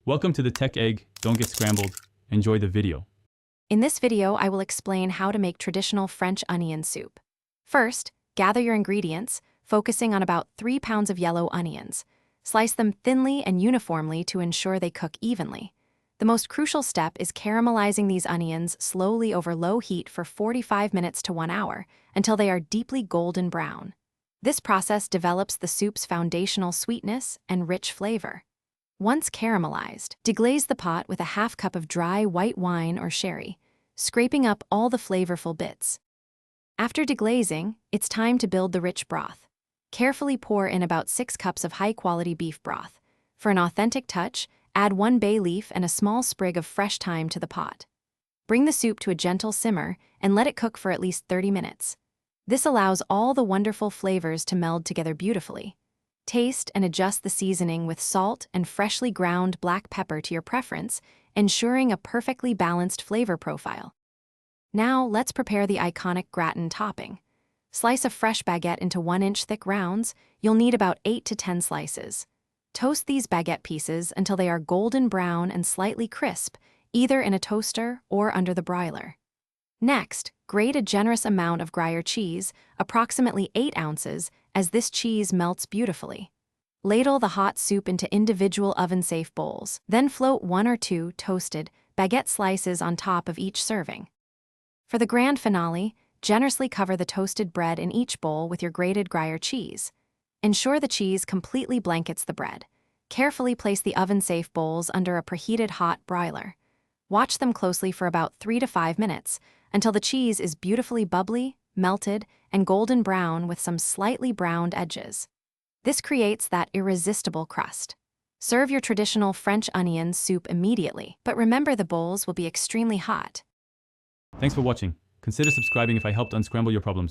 Welcome to the Tech Egg. Don't get scrambled. Enjoy the video. In this video, I will explain how to make traditional French onion soup. First, gather your ingredients, focusing on about 3 pounds of yellow onions. Slice them thinly and uniformly to ensure they cook evenly. The most crucial step is caramelizing these onions slowly over low heat for 45 minutes to 1 hour until they are deeply golden brown. This process develops the soup's foundational sweetness and rich flavor. Once caramelized, deglaze the pot with a half cup of dry white wine or sherry, scraping up all the flavorful bits. After deglazing, it's time to build the rich broth. Carefully pour in about 6 cups of high-quality beef broth. For an authentic touch, add 1 bay leaf and a small sprig of fresh thyme to the pot. Bring the soup to a gentle simmer and let it cook for at least 30 minutes. This allows all the wonderful flavors to meld together beautifully. Taste and adjust the seasoning with salt and freshly ground black pepper to your preference, ensuring a perfectly balanced flavor profile. Now, let's prepare the iconic gratin topping. Slice a fresh baguette into 1-inch thick rounds. You'll need about 8 to 10 slices. Toast these baguette pieces until they are golden brown and slightly crisp, either in a toaster or under the broiler. Next, grate a generous amount of Gruyere cheese, approximately 8 ounces, as this cheese melts beautifully. Ladle the hot soup into individual oven-safe bowls, then float 1 or 2 toasted baguette slices on top of each serving. For the grand finale, generously cover the toasted bread in each bowl with your grated Gruyere cheese. Ensure the cheese completely blankets the bread. Carefully place the oven-safe bowls under a preheated hot broiler. Watch them closely for about 3 to 5 minutes until the cheese is beautifully bubbly, melted, and golden brown with some slightly browned edges. This creates that irresistible crust. Serve your traditional French onion soup immediately, but remember the bowls will be extremely hot. Thanks for watching. Consider subscribing if I helped unscramble your problems.